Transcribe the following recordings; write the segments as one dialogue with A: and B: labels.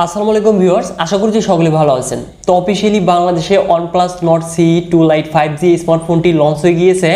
A: আসসালামু আলাইকুম ভিউয়ার্স, আশা করছি সকলে ভালো আছেন। তো অফিশিয়ালি বাংলাদেশে OnePlus Nord CE2 Lite 5G স্মার্টফোনটি লঞ্চ হয়ে গিয়েছে।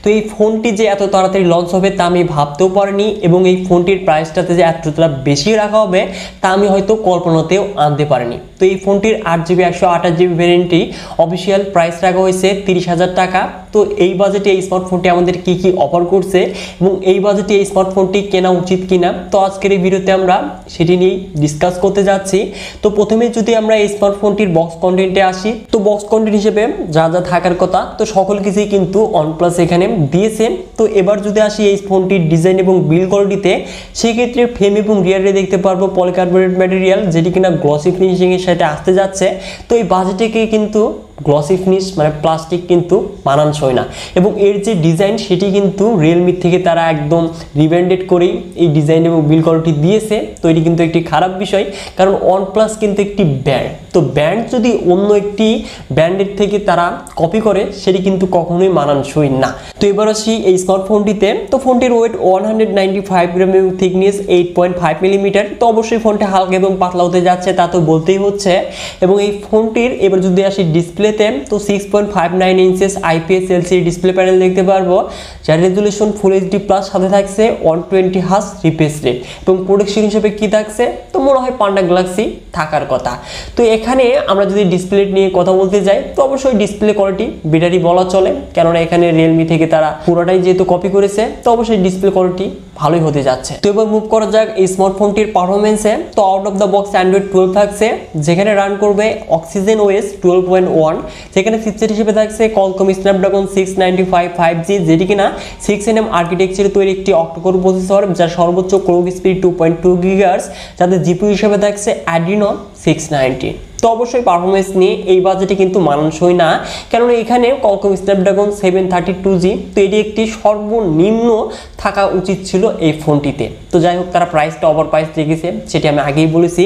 A: তো এই ফোনটি যে এত তাড়াতাড়ি লঞ্চ হবে তা আমি ভাবতেও পারিনি, এবং এই ফোনটির প্রাইসটাতে যে এতটা বেশি রাখা হবে তা আমি হয়তো কল্পনাতেও আনতে পারিনি। তো এই ফোনটির 8GB 128GB ভ্যারিয়েন্টটি অফিশিয়াল প্রাইস রাখা হয়েছে 30,000 টাকা। তো এই বাজেটে এই স্মার্টফোনটি আমাদের কি কি অফার করছে এবং এই বাজেটে এই স্মার্টফোনটি কেনা উচিত কিনা, তো আজকের এই ভিডিওতে আমরা সেটি নিয়ে ডিসকাস করতে যাচ্ছি। তো প্রথমে যদি আমরা এই স্মার্টফোনটির বক্স কন্টেন্টে আসি, তো বক্স কন্টেন্ট হিসেবে যা যা থাকার কথা তো সকল কিছুই কিন্তু OnePlus এখানে দিয়েছে। তো এবার যদি আসি এই ফোনটির ডিজাইন এবং বিল্ড কোয়ালিটিতে, সেই ক্ষেত্রে ফ্রেম এবং রিয়ারে দেখতে পারবো পলিকার্বনেট ম্যাটেরিয়াল, যেটি কিনা গ্লসি ফিনিশিং এর সাথে আসতে যাচ্ছে। তো এই বাজেটে কিন্তু গ্লসি ফিনিশ মানে প্লাস্টিক কিন্তু মানানসই না, এবং এর যে ডিজাইন সেটি কিন্তু রিয়েলমি থেকে তারা একদম রিব্র্যান্ডেড করেই এই ডিজাইন এবং বিল্ড কোয়ালিটি দিয়েছে। তো এটি কিন্তু একটি খারাপ বিষয়, কারণ OnePlus কিন্তু একটি ব্র্যান্ড। তো ব্র্যান্ড যদি অন্য একটি ব্র্যান্ডের থেকে তারা কপি করে, সেটি কিন্তু কখনোই মানানসই না। তো এবার আসি এই স্মার্টফোনটিতে। তো ফোনটির ওয়েট 195 গ্রাম এবং থিকনেস 8.5 মিলিমিটার। তো অবশ্যই ফোনটি হালকা এবং পাতলা হতে যাচ্ছে, তা তো বলতেই হচ্ছে। এবং এই ফোনটির এবার যদি আসি ডিসপ্লেতে, তো 6.59 inches IPS LCD display panel দেখতে পারবো, যার রেজুলেশন ফুল HD প্লাস, সাথে থাকছে 120 হার্জ রিফ্রেশ রেট। এবং প্রোটেকশন হিসেবে কি থাকছে, তো মনে হয় পান্ডা গ্যালাক্সি থাকার কথা। তো এখানে আমরা যদি ডিসপ্লে নিয়ে কথা বলতে যাই, তো অবশ্যই ডিসপ্লে কোয়ালিটি বেটারই বলা চলে, কেননা এখানে রিয়েলমি থেকে তারা পুরোটাই যেহেতু কপি করেছে, তো অবশ্যই ডিসপ্লে কোয়ালিটি ভালোই হতে যাচ্ছে। তো এবার মুভ করা যাক এই স্মার্টফোনটির পারফরমেন্সে। তো out of the box Android 12 থাকছে, যেখানে রান করবে অক্সিজেন OS 12.1, যেখানে চিপসেট হিসেবে থাকছে Qualcomm Snapdragon 695 5G, যেটি কিনা 6nm আর্কিটেকচারে তৈরি একটি অক্টোকোর প্রসেসর, যার সর্বোচ্চ ক্লক স্পিড 2.2 GHz, যাতে জিপিইউ হিসেবে থাকছে Adreno 690। তো অবশ্যই পারফরমেন্স নিয়ে এই বাজেটে কিন্তু মানানসই না, কারণ এখানে Qualcomm Snapdragon 732G, তো এটি একটি সর্বনিম্ন থাকা উচিত ছিল এই ফোনটিতে। তো যাই হোক, তারা প্রাইসটা ওভার প্রাইস রেখেছে, সেটি আমি আগেই বলেছি।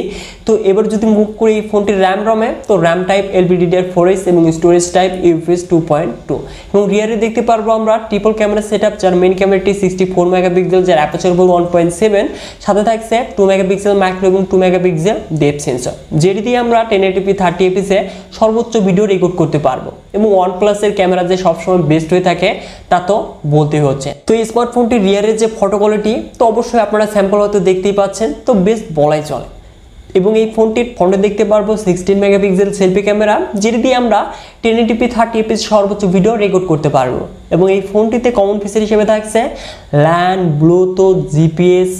A: তো এবার যদি মুভ করি এই ফোনটির র্যাম রমে, তো র্যাম টাইপ LPDDR4H এবং স্টোরেজ টাইপ UFS 2.2। এবং রিয়ারে দেখতে পারবো আমরা ট্রিপল ক্যামেরা সেটআপ, যার মেইন ক্যামেরাটি 64 মেগাপিক্সেল, যার অ্যাপারচার হল 1.7, সাথে থাকছে 2 মেগাপিক্সেল ম্যাক্রো এবং 2 মেগাপিক্সেল ডেপথ সেন্সর, যেটি দিয়ে আমরা 1080p 30fps এ সর্বোচ্চ ভিডিও রেকর্ড করতে পারবো। এবং OnePlus এর ক্যামেরা যে সবসময় বেস্ট হয়ে থাকে তা তো বলতেই হচ্ছে। তো এই স্মার্টফোনটির রিয়ারের যে ফটো কোয়ালিটি, তো অবশ্যই আপনারা স্যাম্পল হয়তো দেখতেই পাচ্ছেন, তো বেস্ট বলাই চলে। এবং এই ফোনটির ফ্রন্টে দেখতে পারবো 16 মেগাপিক্সেল সেলফি ক্যামেরা, যেটি দিয়ে আমরা 1080p 30fps সর্বোচ্চ ভিডিও রেকর্ড করতে পারবো। এবং এই ফোনটিতে কমন ফিচার হিসেবে থাকছে LAN, bluetooth, GPS,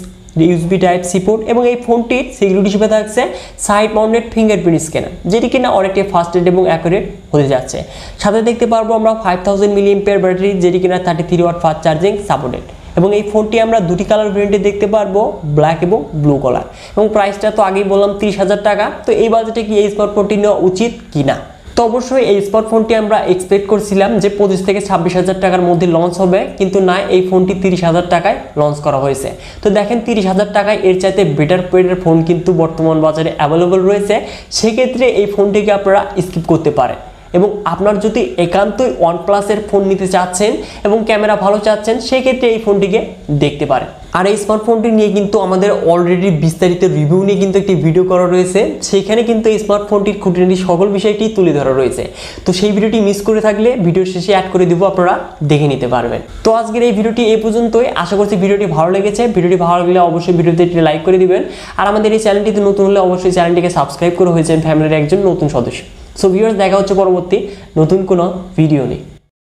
A: USB type C port, এবং এই ফোনটির সিকিউরিটি হিসেবে থাকছে সাইড মাউন্টেড ফিঙ্গারপ্রিন্ট স্ক্যানার, যেটি কিনা অনেকটাই ফাস্টেড এবং অ্যাকুরেট হতে যাচ্ছে। সাথে দেখতে পারবো আমরা 5000 mAh ব্যাটারি, যেটি কিনা 33 ওয়াট ফাস্ট চার্জিং সাপোর্টেড। এবং এই ফোনটি আমরা দুটি কালার ভেরিয়েন্টে দেখতে পারবো, ব্ল্যাক এবং ব্লু কালার। এবং প্রাইসটা তো আগেই বললাম 30,000 টাকা। তো এই বাজেটে কি এই স্মার্টফোনটি নেওয়া উচিত কিনা? তো অবশ্যই এই স্মার্টফোনটি আমরা এক্সপেক্ট করছিলাম যে 25 থেকে 26,000 টাকার মধ্যে লঞ্চ হবে, কিন্তু না, এই ফোনটি 30,000 টাকায় লঞ্চ করা হয়েছে। তো দেখেন 30,000 টাকায় এর চাইতে বেটার পেডের ফোন কিন্তু বর্তমান বাজারে অ্যাভেলেবল রয়েছে। সেক্ষেত্রে এই ফোনটিকে আপনারা স্কিপ করতে পারেন। এবং আপনার যদি একান্তই OnePlus এর ফোন নিতে চাচ্ছেন এবং ক্যামেরা ভালো চাচ্ছেন, সেক্ষেত্রে এই ফোনটিকে দেখতে পারেন। আর এই স্মার্টফোনটি নিয়ে কিন্তু আমাদের অলরেডি বিস্তারিত রিভিউ নিয়ে কিন্তু একটি ভিডিও করা রয়েছে, সেখানে কিন্তু এই স্মার্টফোনটির খুঁটিনাটি সকল বিষয়টি তুলে ধরা রয়েছে। তো সেই ভিডিওটি মিস করে থাকলে ভিডিওর শেষে অ্যাড করে দিব, আপনারা দেখে নিতে পারবেন। তো আজকের এই ভিডিওটি এই পর্যন্তই। আশা করছি ভিডিওটি ভালো লেগেছে। ভিডিওটি ভালো লাগলে অবশ্যই ভিডিওতে একটি লাইক করে দিবেন। আর আমাদের এই চ্যানেলটিতে নতুন হলে অবশ্যই চ্যানেলটিকে সাবস্ক্রাইব করে হয়েছেন ফ্যামিলির একজন নতুন সদস্য। সো ভিউয়ার্স, দেখা হচ্ছে পরবর্তী নতুন কোনো ভিডিও নিয়ে।